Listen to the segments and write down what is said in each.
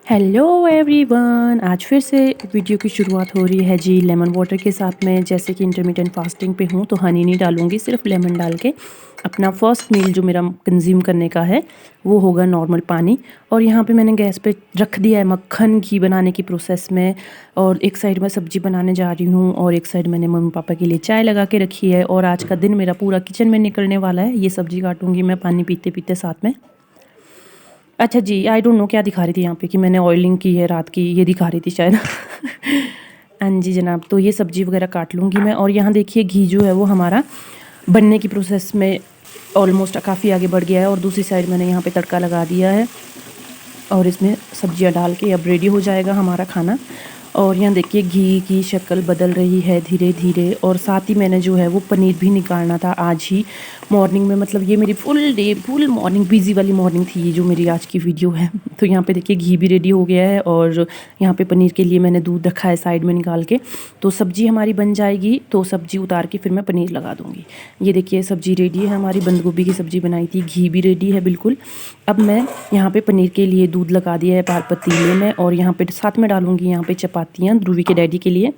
Hello everyone, आज फिर से वीडियो की शुरुआत हो रही है जी लेमन वाटर के साथ में। जैसे कि इंटरमिटेंट फास्टिंग पे हूँ तो हनी नहीं डालूँगी, सिर्फ लेमन डाल के अपना फर्स्ट मील जो मेरा कंज्यूम करने का है वो होगा नॉर्मल पानी। और यहाँ पे मैंने गैस पे रख दिया है मक्खन घी बनाने की प्रोसेस में। और एक साइड में सब्जी बनाने जा रही हूँ और एक साइड मैंने मम्मी पापा के लिए चाय लगा के रखी है। और आज का दिन मेरा पूरा किचन में निकलने वाला है। ये सब्जी काटूँगी मैं पानी पीते पीते साथ में। अच्छा जी, आई डोंट नो क्या दिखा रही थी यहाँ पे कि मैंने ऑयलिंग की है रात की, ये दिखा रही थी शायद। हाँ जी जनाब, तो ये सब्जी वगैरह काट लूँगी मैं। और यहाँ देखिए घी जो है वो हमारा बनने की प्रोसेस में ऑलमोस्ट काफ़ी आगे बढ़ गया है। और दूसरी साइड मैंने यहाँ पे तड़का लगा दिया है और इसमें सब्जियाँ डाल के अब रेडी हो जाएगा हमारा खाना। और यहाँ देखिए घी की शक्ल बदल रही है धीरे धीरे। और साथ ही मैंने जो है वो पनीर भी निकालना था आज ही मॉर्निंग में। मतलब ये मेरी फुल मॉर्निंग बिजी वाली मॉर्निंग थी ये जो मेरी आज की वीडियो है। तो यहाँ पे देखिए घी भी रेडी हो गया है और यहाँ पे पनीर के लिए मैंने दूध रखा है साइड में निकाल के। तो सब्जी हमारी बन जाएगी तो सब्जी उतार के फिर मैं पनीर लगा दूँगी। ये देखिए सब्जी रेडी है हमारी, बंद गोभी की सब्जी बनाई थी, घी भी रेडी है बिल्कुल। अब मैं यहाँ पे पनीर के लिए दूध लगा दिया है पतीले में। और यहाँ पे साथ में डालूँगी यहाँ पे चपातियाँ ध्रुवी के डैडी के लिए।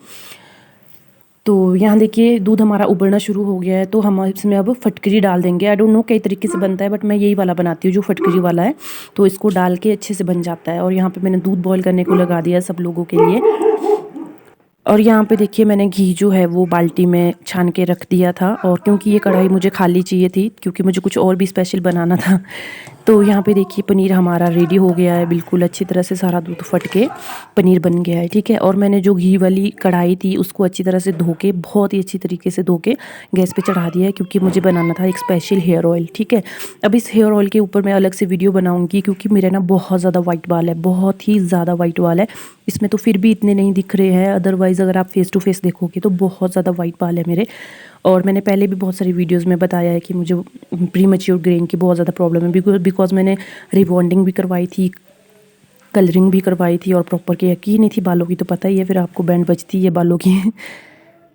तो यहाँ देखिए दूध हमारा उबलना शुरू हो गया है तो हम इसमें अब फटकरी डाल देंगे। आई डोंट नो कई तरीके से बनता है बट मैं यही वाला बनाती हूँ जो फटकरी वाला है। तो इसको डाल के अच्छे से बन जाता है। और यहाँ पे मैंने दूध बॉईल करने को लगा दिया है सब लोगों के लिए। और यहाँ पे देखिए मैंने घी जो है वो बाल्टी में छान के रख दिया था। और क्योंकि ये कढ़ाई मुझे खाली चाहिए थी क्योंकि मुझे कुछ और भी स्पेशल बनाना था। तो यहाँ पे देखिए पनीर हमारा रेडी हो गया है बिल्कुल अच्छी तरह से, सारा दूध फट के पनीर बन गया है, ठीक है। और मैंने जो घी वाली कढ़ाई थी उसको अच्छी तरह से धो के, बहुत ही अच्छी तरीके से धो के गैस पे चढ़ा दिया है क्योंकि मुझे बनाना था एक स्पेशल हेयर ऑयल, ठीक है। अब इस हेयर ऑयल के ऊपर मैं अलग से वीडियो बनाऊंगी क्योंकि मेरे ना बहुत ज़्यादा वाइट बाल है, बहुत ही ज़्यादा वाइट बाल है। इसमें तो फिर भी इतने नहीं दिख रहे हैं, अदरवाइज़ अगर आप फेस टू फेस देखोगे तो बहुत ज़्यादा वाइट बाल है मेरे। और मैंने पहले भी बहुत सारी वीडियोस में बताया है कि मुझे प्री मैच्योर ग्रेइंग की बहुत ज़्यादा प्रॉब्लम है बिकॉज मैंने रिबॉन्डिंग भी करवाई थी, कलरिंग भी करवाई थी और प्रॉपर केयर की नहीं थी बालों की। तो पता ही है फिर आपको बैंड बजती है बालों की।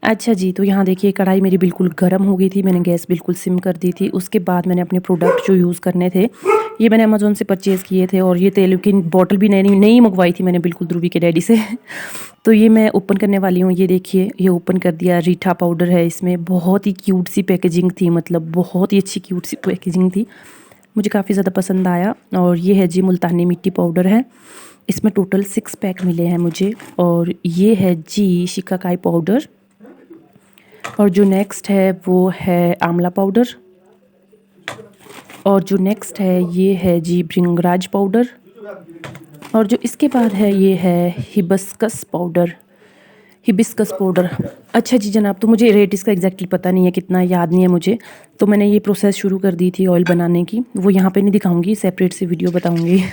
अच्छा जी, तो यहाँ देखिए कढ़ाई मेरी बिल्कुल गर्म हो गई थी, मैंने गैस बिल्कुल सिम कर दी थी। उसके बाद मैंने अपने प्रोडक्ट जो यूज़ करने थे ये मैंने अमेज़ोन से परचेज़ किए थे। और ये तेल की बॉटल भी नई नई मंगवाई थी मैंने बिल्कुल ध्रुवी के डैडी से। तो ये मैं ओपन करने वाली हूँ। ये देखिए ये ओपन कर दिया, रीठा पाउडर है इसमें। बहुत ही क्यूट सी पैकेजिंग थी, मतलब बहुत ही अच्छी क्यूट सी पैकेजिंग थी, मुझे काफ़ी ज़्यादा पसंद आया। और ये है जी मुल्तानी मिट्टी पाउडर है, इसमें टोटल 6 पैक मिले हैं मुझे। और ये है जी शिकाकाई पाउडर। और जो नेक्स्ट है वो है आंवला पाउडर। और जो नेक्स्ट है ये है जी भृंगराज पाउडर। और जो इसके बाद है ये है हिबिस्कस पाउडर, हिबिस्कस पाउडर। अच्छा जी जनाब, तो मुझे रेट इसका एग्जैक्टली पता नहीं है कितना, याद नहीं है मुझे। तो मैंने ये प्रोसेस शुरू कर दी थी ऑयल बनाने की, वो यहाँ पे नहीं दिखाऊंगी, सेपरेट से वीडियो बताऊंगी।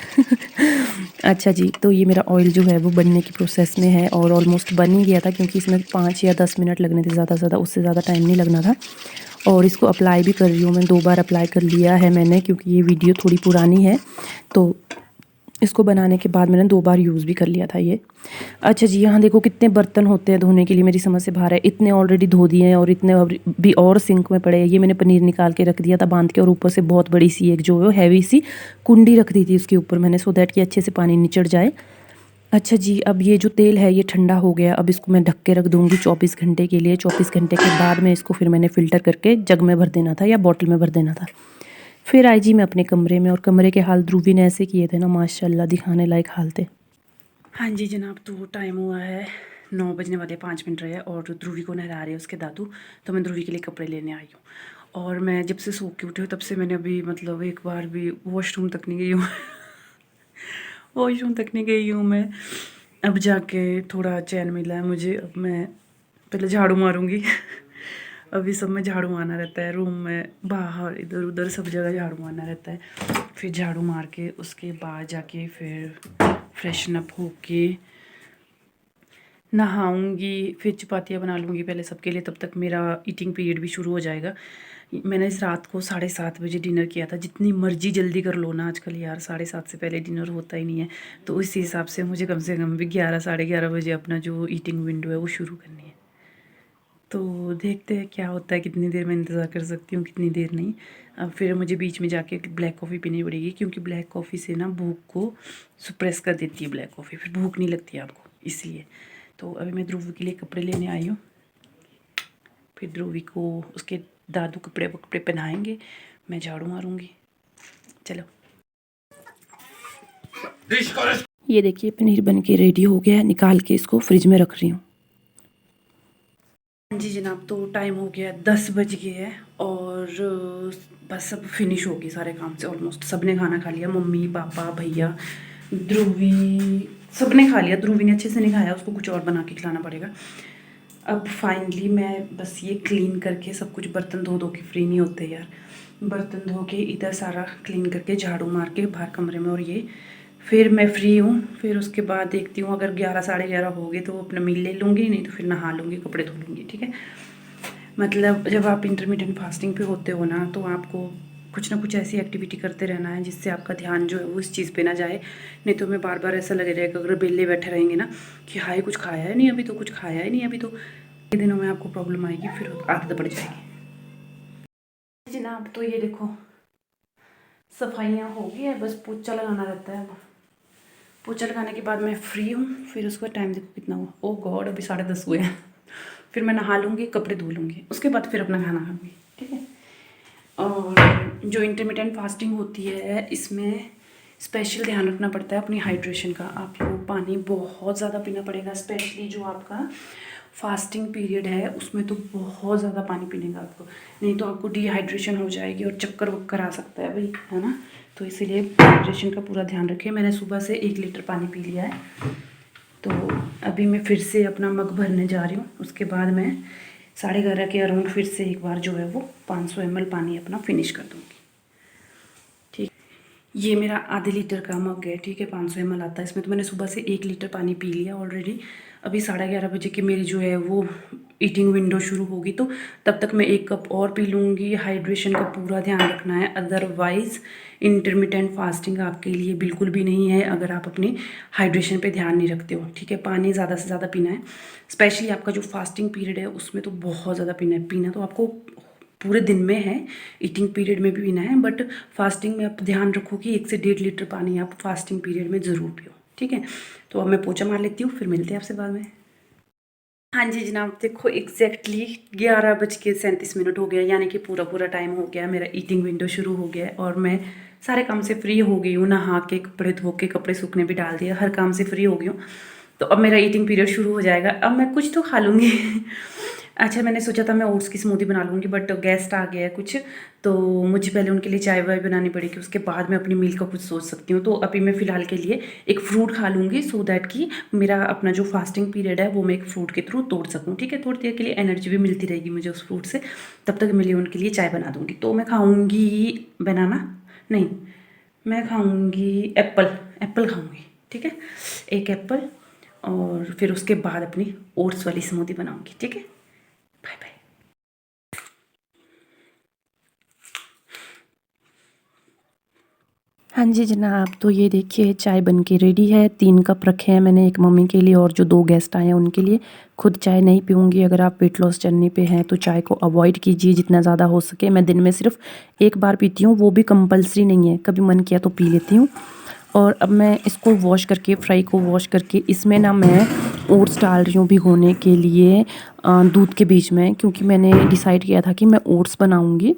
अच्छा जी, तो ये मेरा ऑयल जो है वो बनने की प्रोसेस में है और ऑलमोस्ट बन ही गया था क्योंकि इसमें 5 या 10 मिनट लगने थे ज़्यादा से ज़्यादा, उससे ज़्यादा टाइम नहीं लगना था। और इसको अप्लाई भी कर रही हूँ मैं, 2 बार अप्लाई कर लिया है मैंने क्योंकि ये वीडियो थोड़ी पुरानी है। तो इसको बनाने के बाद मैंने 2 बार यूज़ भी कर लिया था ये। अच्छा जी, यहाँ देखो कितने बर्तन होते हैं धोने के लिए, मेरी समझ से बाहर है। इतने ऑलरेडी धो दिए हैं और इतने भी और सिंक में पड़े हैं। ये मैंने पनीर निकाल के रख दिया था बांध के, और ऊपर से बहुत बड़ी सी एक जो है हैवी सी कुंडी रख दी थी उसके ऊपर मैंने, सो दैट कि अच्छे से पानी निचड़ जाए। अच्छा जी, अब ये जो तेल है ये ठंडा हो गया। अब इसको मैं ढक के रख दूँगी 24 घंटे के लिए। 24 घंटे के बाद में इसको फिर मैंने फ़िल्टर करके जग में भर देना था या बॉटल में भर देना था। फिर आई जी मैं अपने कमरे में, और कमरे के हाल ध्रुवी ने ऐसे किए थे ना माशाल्लाह, दिखाने लायक हाल थे। हाँ जी जनाब, तो टाइम हुआ है 9 बजने वाले 5 मिनट रहे हैं और ध्रुवी को नहला रहे हैं उसके दादू। तो मैं ध्रुवी के लिए कपड़े लेने आई हूँ। और मैं जब से सो के उठी हूँ तब से मैंने अभी मतलब एक बार भी वॉशरूम तक नहीं गई हूँ। वॉशरूम तक नहीं गई हूँ मैं। अब जाके थोड़ा चैन मिला है मुझे। अब मैं पहले झाड़ू मारूंगी। अभी सब में झाड़ू मारना रहता है, रूम में बाहर इधर उधर सब जगह झाड़ू मारना रहता है। फिर झाड़ू मार के उसके बाद जाके फिर फ्रेशन अप होके नहाऊंगी, फिर चपातियाँ बना लूँगी पहले सबके लिए, तब तक मेरा ईटिंग पीरियड भी शुरू हो जाएगा। मैंने इस रात को 7:30 बजे डिनर किया था। जितनी मर्जी जल्दी कर लो ना आजकल यार, 7:30 से पहले डिनर होता ही नहीं है। तो इसी हिसाब से मुझे कम से कम भी 11 साढ़े 11 बजे अपना जो ईटिंग विंडो है वो शुरू करनी है। तो देखते हैं क्या होता है, कितनी देर मैं इंतज़ार कर सकती हूँ, कितनी देर नहीं। अब फिर मुझे बीच में जाके ब्लैक कॉफ़ी पीनी पड़ेगी, क्योंकि ब्लैक कॉफ़ी से ना भूख को सुप्रेस कर देती है ब्लैक कॉफ़ी, फिर भूख नहीं लगती है आपको, इसलिए। तो अभी मैं ध्रुवी के लिए कपड़े लेने आई हूँ, फिर ध्रुवी को उसके दादू कपड़े वपड़े पहनाएंगे, मैं झाड़ू मारूँगी। चलो। ये देखिए पनीर बन के रेडी हो गया है, निकाल के इसको फ्रिज में रख रही हूँ। जी जनाब, तो टाइम हो गया 10 बज गए हैं और बस सब फिनिश हो गई सारे काम से ऑलमोस्ट। सब ने खाना खा लिया, मम्मी पापा भैया ध्रुवी सब ने खा लिया। ध्रुवी ने अच्छे से नहीं खाया, उसको कुछ और बना के खिलाना पड़ेगा। अब फाइनली मैं बस ये क्लीन करके सब कुछ, बर्तन धो धो के फ्री नहीं होते यार, बर्तन धो के इधर सारा क्लीन करके झाड़ू मार के बाहर कमरे में, और ये फिर मैं फ्री हूँ। फिर उसके बाद देखती हूँ, अगर 11 साढ़े 11 हो गए तो अपना मील ले लूँगी, नहीं तो फिर नहा लूँगी, कपड़े धो लूँगी। ठीक है, मतलब जब आप इंटरमीडिएट फास्टिंग पे होते हो ना, तो आपको कुछ ना कुछ ऐसी एक्टिविटी करते रहना है जिससे आपका ध्यान जो है वो इस चीज़ पे ना जाए। नहीं तो मैं बार बार ऐसा लगे रहेगा, अगर बेले बैठे रहेंगे ना कि हाय कुछ खाया है नहीं अभी तो, कुछ खाया है नहीं अभी तो, ये दिनों में आपको प्रॉब्लम आएगी, फिर आदत पड़ जाएगी। जनाब, तो ये देखो सफाइयाँ हो गई है, बस पोछा लगाना रहता है। अब पोछा लगाने के बाद मैं फ्री हूँ। फिर उसका टाइम देखो कितना हुआ, ओ गॉड अभी 10:30 हुए हैं। फिर मैं नहा लूँगी, कपड़े धो लूँगी, उसके बाद फिर अपना खाना खाऊँगी। ठीक है। और जो इंटरमिटेंट फास्टिंग होती है, इसमें स्पेशल ध्यान रखना पड़ता है अपनी हाइड्रेशन का। आपको पानी बहुत ज़्यादा पीना पड़ेगा, स्पेशली जो आपका फास्टिंग पीरियड है उसमें तो बहुत ज़्यादा पानी पीने का आपको, नहीं तो आपको डिहाइड्रेशन हो जाएगी और चक्कर वक्कर आ सकता है भाई, है ना। तो इसीलिए हाइड्रेशन का पूरा ध्यान रखें। मैंने सुबह से 1 लीटर पानी पी लिया है, तो अभी मैं फिर से अपना मग भरने जा रही हूँ। उसके बाद मैं 11:30 के अराउंड फिर से एक बार जो है वो 500 ml पानी अपना फिनिश कर दूँगी। ठीक, ये मेरा आधे लीटर का मग है। ठीक है, 500 ml आता है इसमें, तो मैंने सुबह से 1 लीटर पानी पी लिया ऑलरेडी। अभी 11:30 बजे की मेरी जो है वो ईटिंग विंडो शुरू होगी, तो तब तक मैं 1 कप और पी लूँगी। हाइड्रेशन का पूरा ध्यान रखना है, अदरवाइज़ इंटरमिटेंट फास्टिंग आपके लिए बिल्कुल भी नहीं है अगर आप अपनी हाइड्रेशन पे ध्यान नहीं रखते हो। ठीक है, पानी ज़्यादा से ज़्यादा पीना है, स्पेशली आपका जो फास्टिंग पीरियड है उसमें तो बहुत ज़्यादा पीना है। पीना तो आपको पूरे दिन में है, ईटिंग पीरियड में भी पीना है, बट फास्टिंग में आप ध्यान रखो कि 1 से 1.5 लीटर पानी आप फास्टिंग पीरियड में ज़रूर पियो। ठीक है, तो अब मैं पोछा मार लेती हूँ, फिर मिलते हैं आपसे बाद में। हाँ जी जनाब, देखो एग्जैक्टली 11:37 हो गया, यानी कि पूरा पूरा टाइम हो गया, मेरा ईटिंग विंडो शुरू हो गया है और मैं सारे काम से फ्री हो गई हूँ। नहा के, कपड़े धो के, कपड़े सूखने भी डाल दिया, हर काम से फ्री हो गई हूँ। तो अब मेरा ईटिंग पीरियड शुरू हो जाएगा, अब मैं कुछ तो खा लूँगी। अच्छा, मैंने सोचा था मैं ओट्स की स्मूदी बना लूँगी, बट गेस्ट आ गया है कुछ, तो मुझे पहले उनके लिए चाय वाय बनानी पड़ेगी, उसके बाद मैं अपनी मील का कुछ सोच सकती हूँ। तो अभी मैं फ़िलहाल के लिए एक फ्रूट खा लूँगी, सो दैट कि मेरा अपना जो फास्टिंग पीरियड है वो मैं एक फ्रूट के थ्रू तोड़ सकूँ। ठीक है, थोड़ी देर के लिए एनर्जी भी मिलती रहेगी मुझे उस फ्रूट से, तब तक मैं लिए उनके लिए चाय बना दूँगी। तो मैं खाऊँगी बनाना नहीं, मैं खाऊँगी एप्पल, एप्पल खाऊँगी। ठीक है, एक एप्पल, और फिर उसके बाद अपनी ओट्स वाली स्मूदी बनाऊँगी। ठीक है, बाय बाय। हाँ जी जनाब, तो ये देखिए चाय बन के रेडी है। 3 कप रखे हैं मैंने, एक मम्मी के लिए और जो 2 गेस्ट आए हैं उनके लिए। खुद चाय नहीं पीऊँगी, अगर आप वेट लॉस जर्नी पे हैं तो चाय को अवॉइड कीजिए जितना ज़्यादा हो सके। मैं दिन में सिर्फ 1 बार पीती हूँ, वो भी कंपल्सरी नहीं है, कभी मन किया तो पी लेती हूँ। और अब मैं इसको वॉश करके, फ्राई को वॉश करके, इसमें ना मैं ओट्स डाल रही हूँ भिगोने के लिए दूध के बीच में, क्योंकि मैंने डिसाइड किया था कि मैं ओट्स बनाऊँगी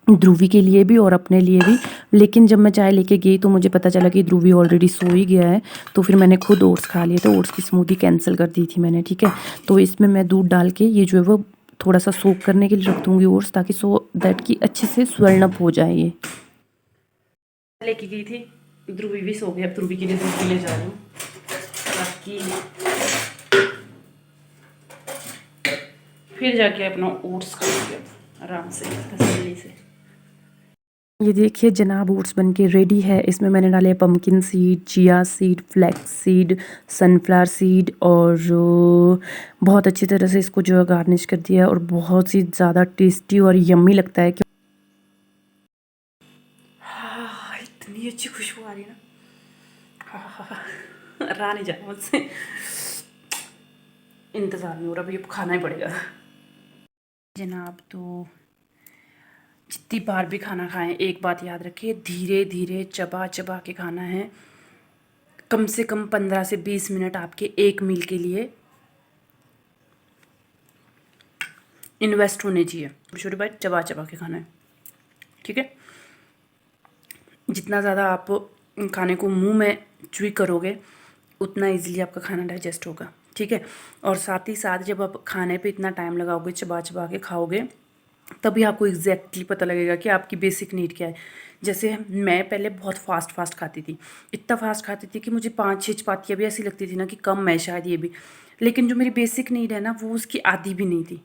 ध्रुवी के लिए भी और अपने लिए भी। लेकिन जब मैं चाय लेके गई तो मुझे पता चला कि ध्रुवी ऑलरेडी सो ही गया है, तो फिर मैंने खुद ओट्स खा लिए, तो ओट्स की स्मूदी कैंसिल कर दी थी मैंने। ठीक है, तो इसमें मैं दूध डाल के ये जो है वो थोड़ा सा सोक करने के लिए रख दूँगी ओट्स, ताकि सो दैट कि अच्छे से स्वेल्न अप हो जाए। ये लेके गई थी, ध्रुवी भी सो गया, अब ध्रुवी के लिए दूध के लिए जा रही हूँ, ताकि फिर जाके अपना ओट्स खाऊंगी आराम से, तसल्ली से। ये देखिए जनाब, ओट्स बन के रेडी है। इसमें मैंने डाले pumpkin seed, chia seed, flax seed, sunflower seed, और बहुत अच्छी तरह से इसको जो है गार्निश कर दिया है, और बहुत ही ज़्यादा टेस्टी और यम्मी लगता है। हाँ, इतनी अच्छी खुशबू आ रही है ना, हाँ, रहा नहीं जा मुझसे, इंतज़ार नहीं हो रहा, अभी अब खाना ही पड़ेगा। जनाब, तो जितनी बार भी खाना खाएं एक बात याद रखिए, धीरे धीरे चबा चबा के खाना है। कम से कम 15 से 20 मिनट आपके एक मील के लिए इन्वेस्ट होने चाहिए। छोटी बात, चबा चबा के खाना है, ठीक है। जितना ज़्यादा आप खाने को मुंह में च्युई करोगे उतना इजीली आपका खाना डाइजेस्ट होगा, ठीक है। और साथ ही साथ जब आप खाने पे इतना टाइम लगाओगे, चबा चबा के खाओगे, तभी आपको एग्जैक्टली पता लगेगा कि आपकी बेसिक नीड क्या है। जैसे मैं पहले बहुत फास्ट खाती थी, इतना फास्ट खाती थी कि मुझे 5-6 चपातियाँ भी ऐसी लगती थी ना कि कम है शायद ये भी, लेकिन जो मेरी बेसिक नीड है ना वो उसकी आधी भी नहीं थी,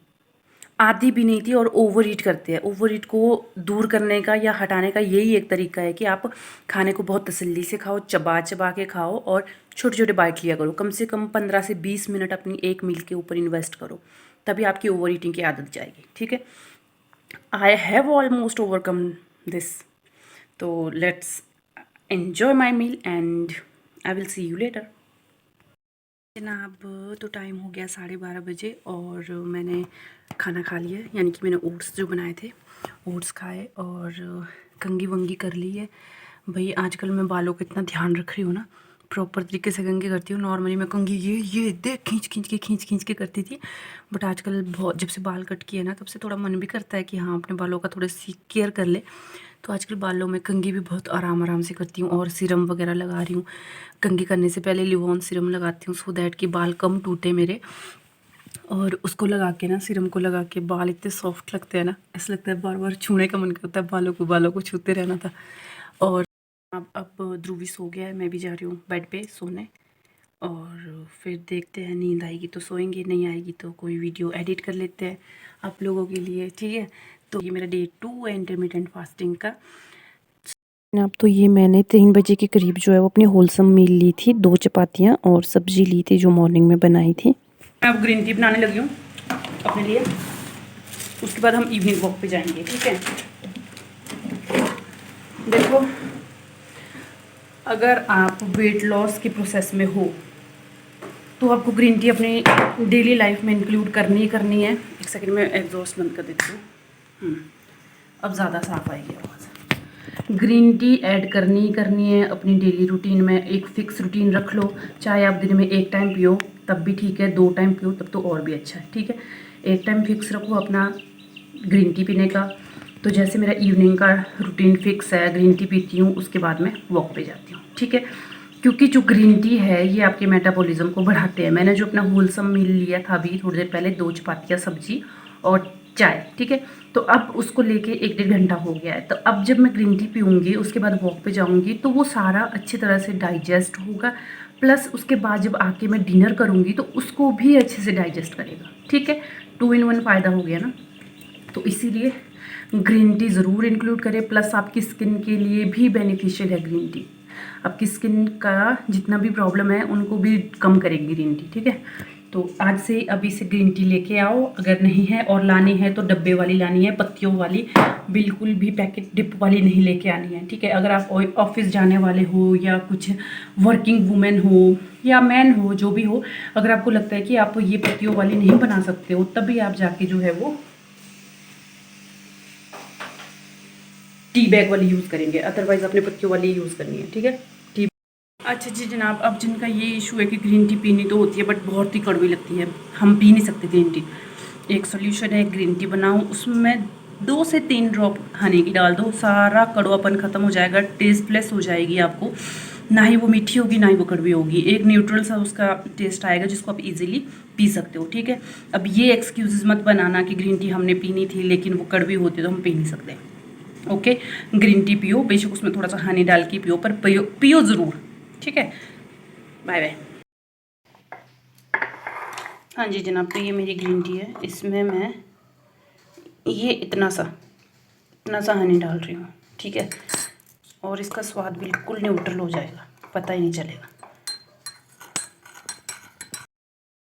आधी भी नहीं थी। और ओवर ईट करते हैं। ओवर ईट को दूर करने का या हटाने का यही एक तरीका है कि आप खाने को बहुत तसल्ली से खाओ, चबा चबा के खाओ और छोटे छोटे बाइट लिया करो। कम से कम 15 से 20 मिनट अपनी एक मील के ऊपर इन्वेस्ट करो, तभी आपकी ओवर ईटिंग की आदत जाएगी, ठीक है। I have almost overcome this, तो let's enjoy my meal and I will see you later. जनाब, तो टाइम हो गया 12:30 बजे और मैंने खाना खा लिया, यानी कि मैंने ओट्स जो बनाए थे ओट्स खाए और कंघी वंगी कर ली है। भाई आजकल मैं बालों का इतना ध्यान रख रही हूँ ना, प्रॉपर तरीके से कंघी करती हूँ। नॉर्मली मैं कंघी ये देख खींच के करती थी, बट आजकल बहुत, जब से बाल कट किए ना तब से थोड़ा मन भी करता है कि हाँ अपने बालों का थोड़ी सी केयर कर ले। तो आजकल बालों में कंघी भी बहुत आराम से करती हूँ और सीरम वगैरह लगा रही हूँ। कंघी करने से पहले लिवॉन सीरम लगाती हूँ सो दैट कि बाल कम टूटे मेरे। और उसको लगा के ना, सीरम को लगा के बाल इतने सॉफ्ट लगते हैं ना, ऐसा लगता है बार बार छूने का मन करता है, बालों को छूते रहना था। और अब ध्रुवी सो गया है, मैं भी जा रही हूँ बेड पे सोने। और फिर देखते हैं, नींद आएगी तो सोएंगे, नहीं आएगी तो कोई वीडियो एडिट कर लेते हैं आप लोगों के लिए, ठीक है। तो ये मेरा डे 2 है इंटरमिटेंट फास्टिंग का। अब तो ये मैंने 3 बजे के करीब जो है वो अपनी होलसम मील ली थी, 2 चपातियाँ और सब्जी ली थी जो मॉर्निंग में बनाई थी। मैं अब ग्रीन टी बनाने लगी हूँ अपने लिए, उसके बाद हम इवनिंग वॉक पे जाएंगे, ठीक है। देखो, अगर आप वेट लॉस के प्रोसेस में हो तो आपको ग्रीन टी अपनी डेली लाइफ में इंक्लूड करनी है। एक सेकंड में एग्जॉस्ट बंद कर देती हूँ, अब ज़्यादा साफ आएगी आवाज़। ग्रीन टी ऐड करनी है अपनी डेली रूटीन में। एक फ़िक्स रूटीन रख लो, चाहे आप दिन में 1 टाइम पियो तब भी ठीक है, 2 टाइम पियो तब तो और भी अच्छा है, ठीक है। 1 टाइम फिक्स रखो अपना ग्रीन टी पीने का। तो जैसे मेरा इवनिंग का रूटीन फिक्स है, ग्रीन टी पीती हूँ, उसके बाद मैं वॉक पे जाती हूँ, ठीक है। क्योंकि जो ग्रीन टी है ये आपके मेटाबॉलिज्म को बढ़ाते हैं। मैंने जो अपना होलसम मील लिया था अभी थोड़ी देर पहले, 2 चपातियाँ सब्जी और चाय, ठीक है। तो अब उसको लेके 1-1.5 घंटा हो गया है। तो अब जब मैं ग्रीन टी पीऊँगी उसके बाद वॉक पे जाऊँगी तो वो सारा अच्छी तरह से डाइजेस्ट होगा, प्लस उसके बाद जब आके मैं डिनर करूँगी तो उसको भी अच्छे से डाइजेस्ट करेगा, ठीक है। 2 in 1 फ़ायदा हो गया ना। तो इसीलिए ग्रीन टी ज़रूर इंक्लूड करें, प्लस आपकी स्किन के लिए भी बेनिफिशियल है ग्रीन टी। आपकी स्किन का जितना भी प्रॉब्लम है उनको भी कम करेगी ग्रीन टी, ठीक है। तो आज से अभी से ग्रीन टी लेके आओ, अगर नहीं है और लानी है तो डब्बे वाली लानी है, पत्तियों वाली, बिल्कुल भी पैकेट डिप वाली नहीं लेके आनी है, ठीक है। अगर आप ऑफिस जाने वाले हो या कुछ वर्किंग वुमेन हो या मैन हो, जो भी हो, अगर आपको लगता है कि आप ये पत्तियों वाली नहीं बना सकते हो, तभी आप जाके जो है वो टी बैग वाली यूज़ करेंगे, अदरवाइज़ अपने पत्तियों वाली यूज़ करनी है, ठीक है। टी अच्छा जी जनाब, अब जिनका ये इशू है कि ग्रीन टी पीनी तो होती है बट बहुत ही कड़वी लगती है, हम पी नहीं सकते ग्रीन टी। एक सोल्यूशन है, ग्रीन टी बनाओ, उसमें 2 से 3 ड्रॉप हनी की डाल दो, सारा कड़वापन ख़त्म हो जाएगा, टेस्टलेस हो जाएगी आपको। ना ही वो मीठी होगी ना ही वो कड़वी होगी, एक न्यूट्रल सा उसका टेस्ट आएगा जिसको आप इजीली पी सकते हो, ठीक है। अब ये एक्सक्यूज़ मत बनाना कि ग्रीन टी हमने पीनी थी लेकिन वो कड़वी होती तो हम पी नहीं सकते। ओके, ग्रीन टी पियो, बेशक उसमें थोड़ा सा हनी डाल के पियो, पर पियो ज़रूर, ठीक है। Bye bye. हाँ जी जनाब, तो ये मेरी ग्रीन टी है, इसमें मैं ये इतना सा हनी डाल रही हूँ, ठीक है। और इसका स्वाद बिल्कुल न्यूट्रल हो जाएगा, पता ही नहीं चलेगा।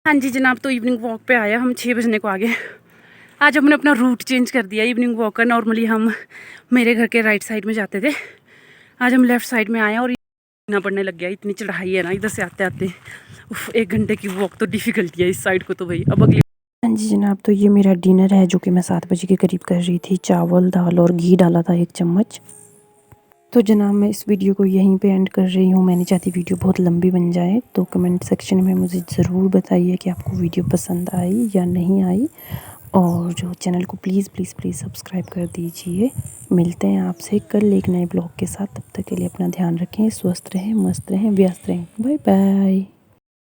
हाँ जी जनाब, तो इवनिंग वॉक पे आया, हम 6 बजने को आ गए। आज हमने अपना रूट चेंज कर दिया इवनिंग वॉक का। नॉर्मली हम मेरे घर के राइट साइड में जाते थे, आज हम लेफ़्ट साइड में आए और ना पड़ने लग गया, इतनी चढ़ाई है ना इधर से आते आते। 1 घंटे की वॉक तो डिफ़िकल्टी है इस साइड को तो भाई। अब अगली हाँ जी जनाब, तो ये मेरा डिनर है जो कि मैं 7 बजे के करीब कर रही थी। चावल, दाल और घी डाला था 1 चम्मच। तो जनाब मैं इस वीडियो को यहीं पे एंड कर रही हूँ। मैं नहीं चाहती वीडियो बहुत लंबी बन जाए, तो कमेंट सेक्शन में मुझे ज़रूर बताइए कि आपको वीडियो पसंद आई या नहीं आई। और जो चैनल को प्लीज़ प्लीज़ प्लीज़ सब्सक्राइब कर दीजिए। मिलते हैं आपसे कल एक नए ब्लॉग के साथ। तब तक के लिए अपना ध्यान रखें, स्वस्थ रहें, मस्त रहें, व्यस्त रहें। Bye bye.